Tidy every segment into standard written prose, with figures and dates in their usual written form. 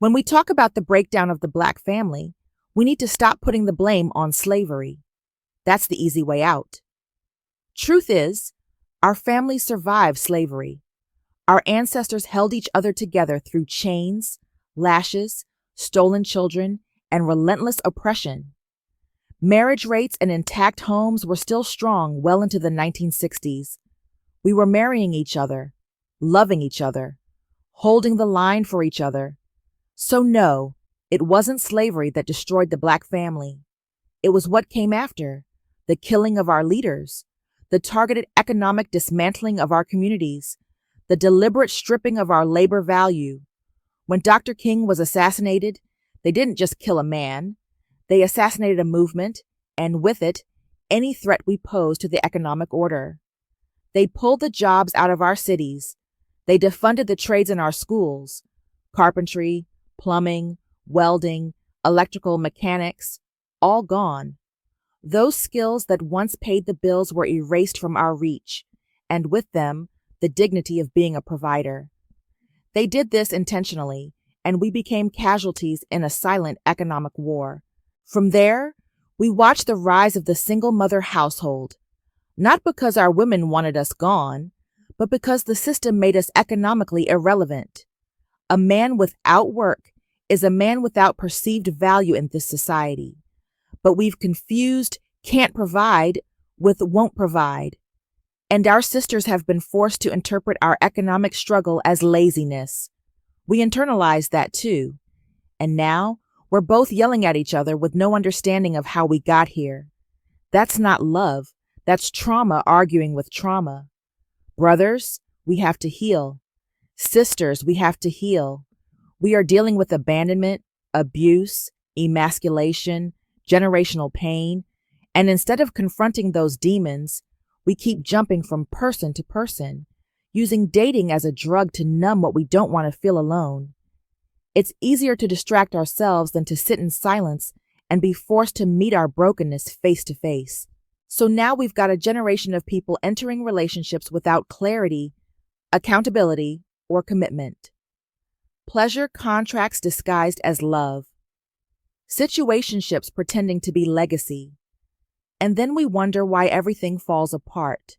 When we talk about the breakdown of the Black family, we need to stop putting the blame on slavery. That's the easy way out. Truth is, our families survived slavery. Our ancestors held each other together through chains, lashes, stolen children, and relentless oppression. Marriage rates and intact homes were still strong well into the 1960s. We were marrying each other, loving each other, holding the line for each other. So no, it wasn't slavery that destroyed the Black family. It was what came after, the killing of our leaders, the targeted economic dismantling of our communities, the deliberate stripping of our labor value. When Dr. King was assassinated, they didn't just kill a man, they assassinated a movement, and with it, any threat we posed to the economic order. They pulled the jobs out of our cities. They defunded the trades in our schools, carpentry, plumbing, welding, electrical mechanics, all gone. Those skills that once paid the bills were erased from our reach, and with them, the dignity of being a provider. They did this intentionally, and we became casualties in a silent economic war. From there, we watched the rise of the single-mother household, not because our women wanted us gone, but because the system made us economically irrelevant. A man without work is a man without perceived value in this society. But we've confused can't provide with won't provide. And our sisters have been forced to interpret our economic struggle as laziness. We internalized that too. And now we're both yelling at each other with no understanding of how we got here. That's not love. That's trauma arguing with trauma. Brothers, we have to heal. Sisters, we have to heal. We are dealing with abandonment, abuse, emasculation, generational pain, and instead of confronting those demons, we keep jumping from person to person, using dating as a drug to numb what we don't want to feel alone. It's easier to distract ourselves than to sit in silence and be forced to meet our brokenness face to face. So now we've got a generation of people entering relationships without clarity, accountability, or commitment. Pleasure contracts disguised as love. Situationships pretending to be legacy. And then we wonder why everything falls apart.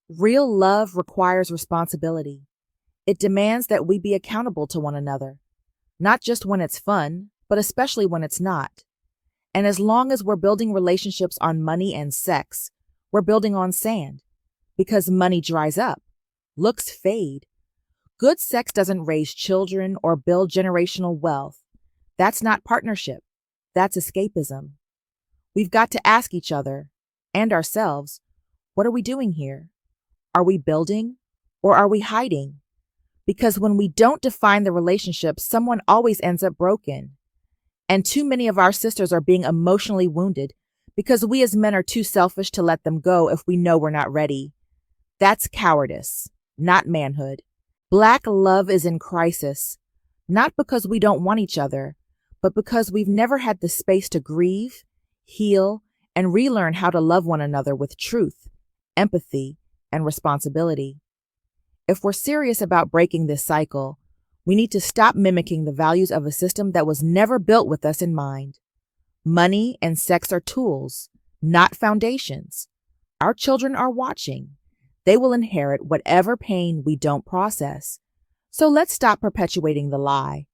Real love requires responsibility. It demands that we be accountable to one another, not just when it's fun, but especially when it's not. And as long as we're building relationships on money and sex, we're building on sand, because money dries up, looks fade. Good sex doesn't raise children or build generational wealth. That's not partnership. That's escapism. We've got to ask each other and ourselves, what are we doing here? Are we building or are we hiding? Because when we don't define the relationship, someone always ends up broken. And too many of our sisters are being emotionally wounded because we as men are too selfish to let them go if we know we're not ready. That's cowardice, not manhood. Black love is in crisis, not because we don't want each other, but because we've never had the space to grieve, heal, and relearn how to love one another with truth, empathy, and responsibility. If we're serious about breaking this cycle, we need to stop mimicking the values of a system that was never built with us in mind. Money and sex are tools, not foundations. Our children are watching. They will inherit whatever pain we don't process. So let's stop perpetuating the lie.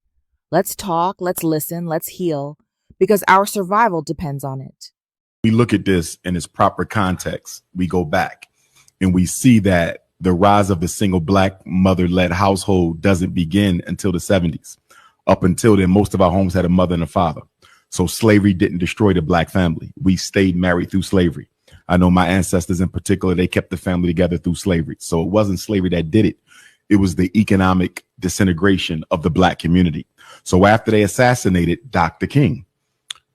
Let's talk, let's listen, let's heal, because our survival depends on it. We look at this in its proper context. We go back and we see that the rise of the single Black mother-led household doesn't begin until the 70s. Up until then, most of our homes had a mother and a father. So slavery didn't destroy the Black family. We stayed married through slavery. I know my ancestors in particular, they kept the family together through slavery. So it wasn't slavery that did it. It was the economic disintegration of the Black community. So after they assassinated Dr. King,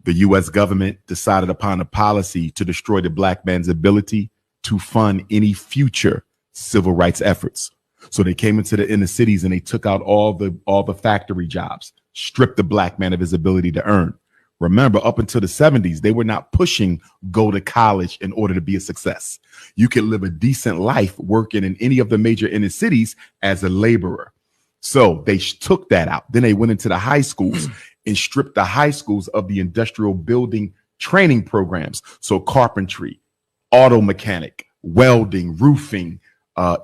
the U.S. government decided upon a policy to destroy the Black man's ability to fund any future civil rights efforts. So they came into the inner cities and they took out all the factory jobs, stripped the Black man of his ability to earn. Remember, up until the 70s, they were not pushing go to college in order to be a success. You could live a decent life working in any of the major inner cities as a laborer. So they took that out. Then they went into the high schools and stripped the high schools of the industrial building training programs. So carpentry, auto mechanic, welding, roofing,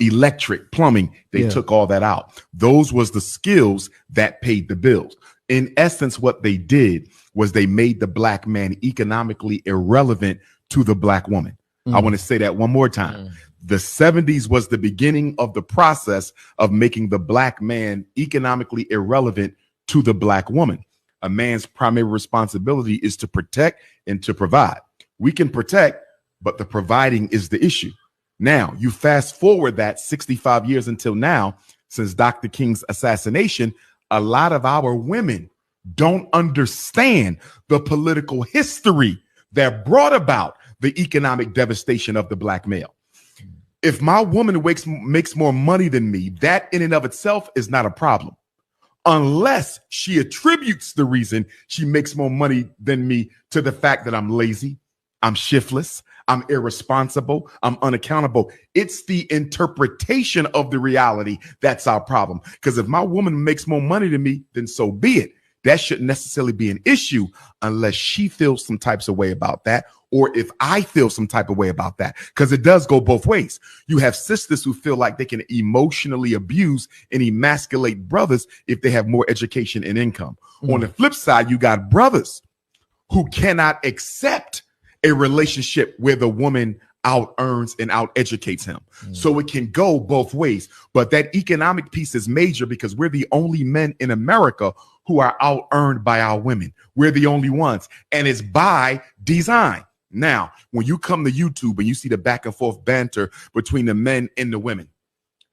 electric, plumbing, they took all that out. Those was the skills that paid the bills. In essence, what they did was they made the black man economically irrelevant to the black woman. I want to say that one more time. The 70s was the beginning of the process of making the black man economically irrelevant to the black woman. A man's primary responsibility is to protect and to provide. We can protect, but the providing is the issue. Now, you fast forward that 65 years until now, since Dr. King's assassination, a lot of our women don't understand the political history that brought about the economic devastation of the black male. If my woman makes more money than me, that in and of itself is not a problem, unless she attributes the reason she makes more money than me to the fact that I'm lazy, I'm shiftless, I'm irresponsible, I'm unaccountable. It's the interpretation of the reality that's our problem. Because if my woman makes more money than me, then so be it. That shouldn't necessarily be an issue unless she feels some types of way about that, or if I feel some type of way about that, because it does go both ways. You have sisters who feel like they can emotionally abuse and emasculate brothers if they have more education and income. On the flip side, you got brothers who cannot accept a relationship where the woman out earns and out educates him. So it can go both ways. But that economic piece is major because we're the only men in America who are out earned by our women. We're the only ones. And it's by design. Now, when you come to YouTube and you see the back and forth banter between the men and the women,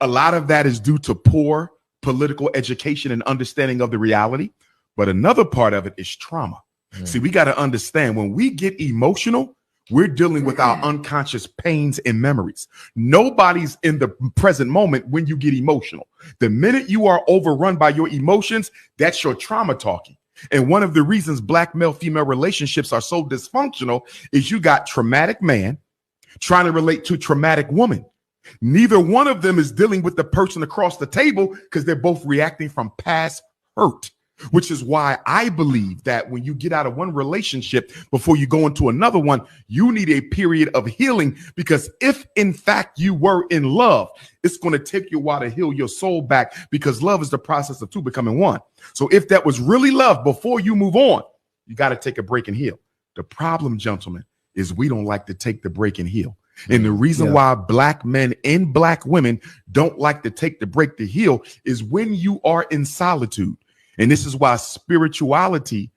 a lot of that is due to poor political education and understanding of the reality. But another part of it is trauma. See, we got to understand when we get emotional, we're dealing with our unconscious pains and memories. Nobody's in the present moment when you get emotional. The minute you are overrun by your emotions, that's your trauma talking. And one of the reasons black male-female relationships are so dysfunctional is you got traumatic man trying to relate to traumatic woman. Neither one of them is dealing with the person across the table because they're both reacting from past hurt. Which is why I believe that when you get out of one relationship before you go into another one, you need a period of healing, because if in fact you were in love, it's going to take you a while to heal your soul back, because love is the process of two becoming one. So if that was really love before you move on, you got to take a break and heal. The problem, gentlemen, is we don't like to take the break and heal. And the reason why black men and black women don't like to take the break to heal is when you are in solitude. And this is why spirituality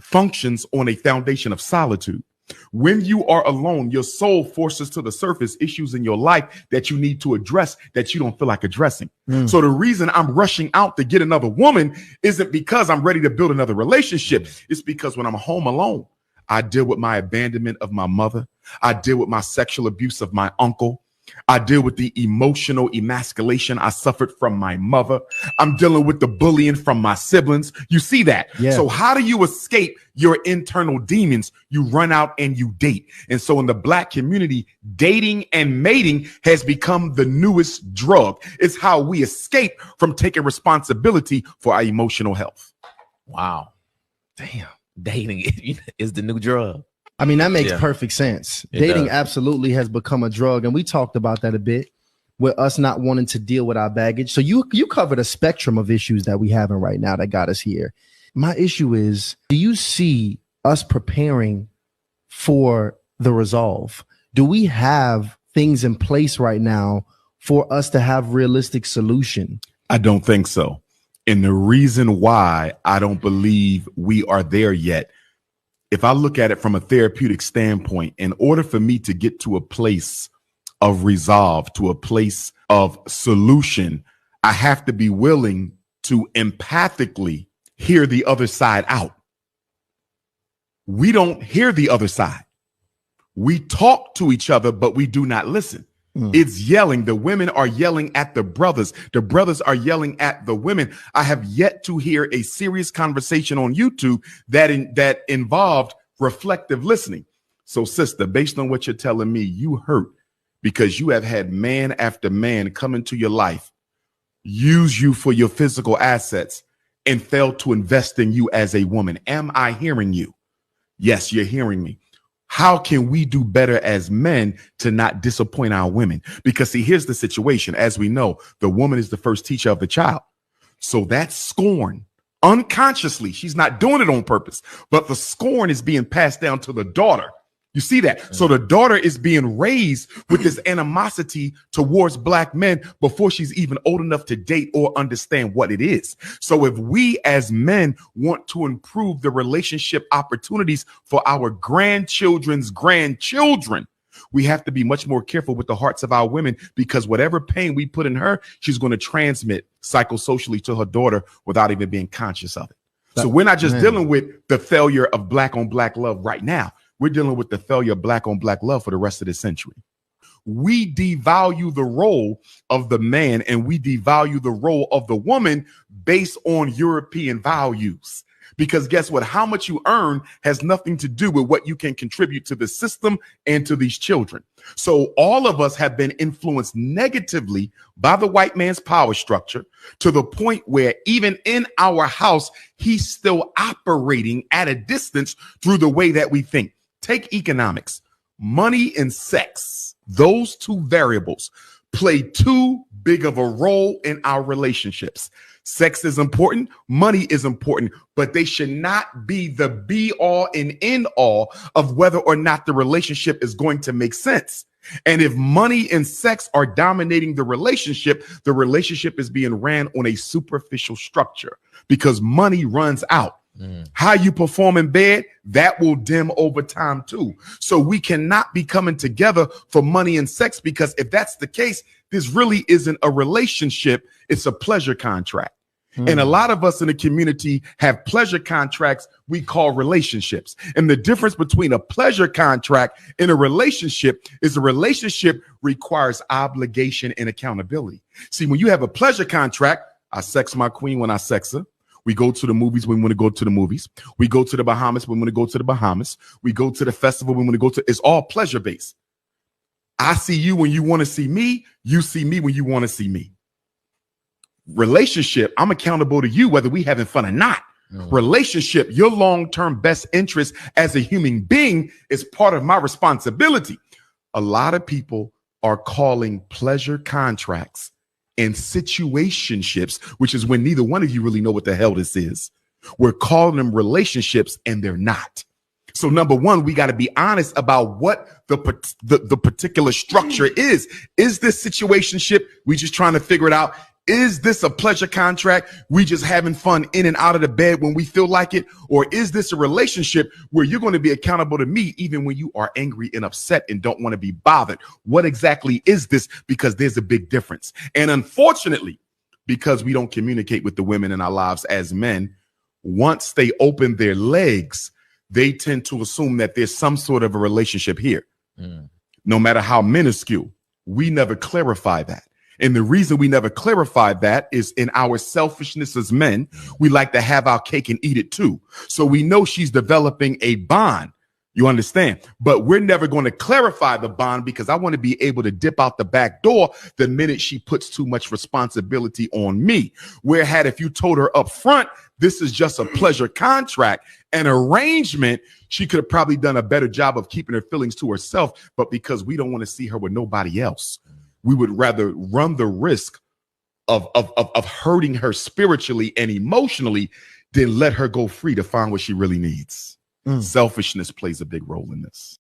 functions on a foundation of solitude. When you are alone, your soul forces to the surface issues in your life that you need to address that you don't feel like addressing. So the reason I'm rushing out to get another woman isn't because I'm ready to build another relationship. It's because when I'm home alone, I deal with my abandonment of my mother. I deal with my sexual abuse of my uncle. I deal with the emotional emasculation I suffered from my mother. I'm dealing with the bullying from my siblings. You see that? Yeah. So how do you escape your internal demons? You run out and you date. And so in the black community, dating and mating has become the newest drug. It's how we escape from taking responsibility for our emotional health. Wow. Damn. Dating is the new drug. I mean, that makes perfect sense. Dating absolutely has become a drug. And we talked about that a bit with us not wanting to deal with our baggage. So you covered a spectrum of issues that we having right now that got us here. My issue is, do you see us preparing for the resolve? Do we have things in place right now for us to have realistic solution? I don't think so. And the reason why I don't believe we are there yet, if I look at it from a therapeutic standpoint, in order for me to get to a place of resolve, to a place of solution, I have to be willing to empathically hear the other side out. We don't hear the other side. We talk to each other, but we do not listen. It's yelling. The women are yelling at the brothers. The brothers are yelling at the women. I have yet to hear a serious conversation on YouTube that involved reflective listening. So, sister, based on what you're telling me, you hurt because you have had man after man come into your life use you for your physical assets, and fail to invest in you as a woman. Am I hearing you? Yes, you're hearing me. How can we do better as men to not disappoint our women? Because see, here's the situation. As we know, the woman is the first teacher of the child. So that scorn, unconsciously, she's not doing it on purpose, but the scorn is being passed down to the daughter. You see that? So the daughter is being raised with this animosity towards black men before she's even old enough to date or understand what it is. So if we as men want to improve the relationship opportunities for our grandchildren's grandchildren, we have to be much more careful with the hearts of our women, because whatever pain we put in her, she's going to transmit psychosocially to her daughter without even being conscious of it. So we're not just dealing with the failure of black on black love right now. We're dealing with the failure of black on black love for the rest of the century. We devalue the role of the man and we devalue the role of the woman based on European values. Because guess what? How much you earn has nothing to do with what you can contribute to the system and to these children. So all of us have been influenced negatively by the white man's power structure to the point where even in our house, he's still operating at a distance through the way that we think. Take economics, money and sex. Those two variables play too big of a role in our relationships. Sex is important, money is important, but they should not be the be all and end all of whether or not the relationship is going to make sense. And if money and sex are dominating the relationship is being ran on a superficial structure because money runs out. How you perform in bed, that will dim over time too. So we cannot be coming together for money and sex, because if that's the case, this really isn't a relationship. It's a pleasure contract. And a lot of us in the community have pleasure contracts we call relationships. And the difference between a pleasure contract and a relationship is a relationship requires obligation and accountability. See, when you have a pleasure contract, I sex my queen when I sex her. We go to the movies when we want to go to the movies. We go to the Bahamas when we want to go to the Bahamas. We go to the festival when we want to go to. It's all pleasure based. I see you when you want to see me. You see me when you want to see me. Relationship, I'm accountable to you whether we having fun or not. Relationship, your long-term best interest as a human being is part of my responsibility. A lot of people are calling pleasure contracts and situationships, which is when neither one of you really know what the hell this is. We're calling them relationships and they're not. So number one, we got to be honest about what the particular structure is. Is this situationship? We just trying to figure it out. Is this a pleasure contract? We just having fun in and out of the bed when we feel like it? Or is this a relationship where you're going to be accountable to me even when you are angry and upset and don't want to be bothered? What exactly is this? Because there's a big difference. And unfortunately, because we don't communicate with the women in our lives as men, once they open their legs, they tend to assume that there's some sort of a relationship here. No matter how minuscule, we never clarify that. And the reason we never clarified that is in our selfishness as men, we like to have our cake and eat it too. So we know she's developing a bond. You understand? But we're never going to clarify the bond because I want to be able to dip out the back door the minute she puts too much responsibility on me. Where had if you told her up front, this is just a pleasure contract, an arrangement, she could have probably done a better job of keeping her feelings to herself. But because we don't want to see her with nobody else, we would rather run the risk of hurting her spiritually and emotionally than let her go free to find what she really needs. Selfishness plays a big role in this.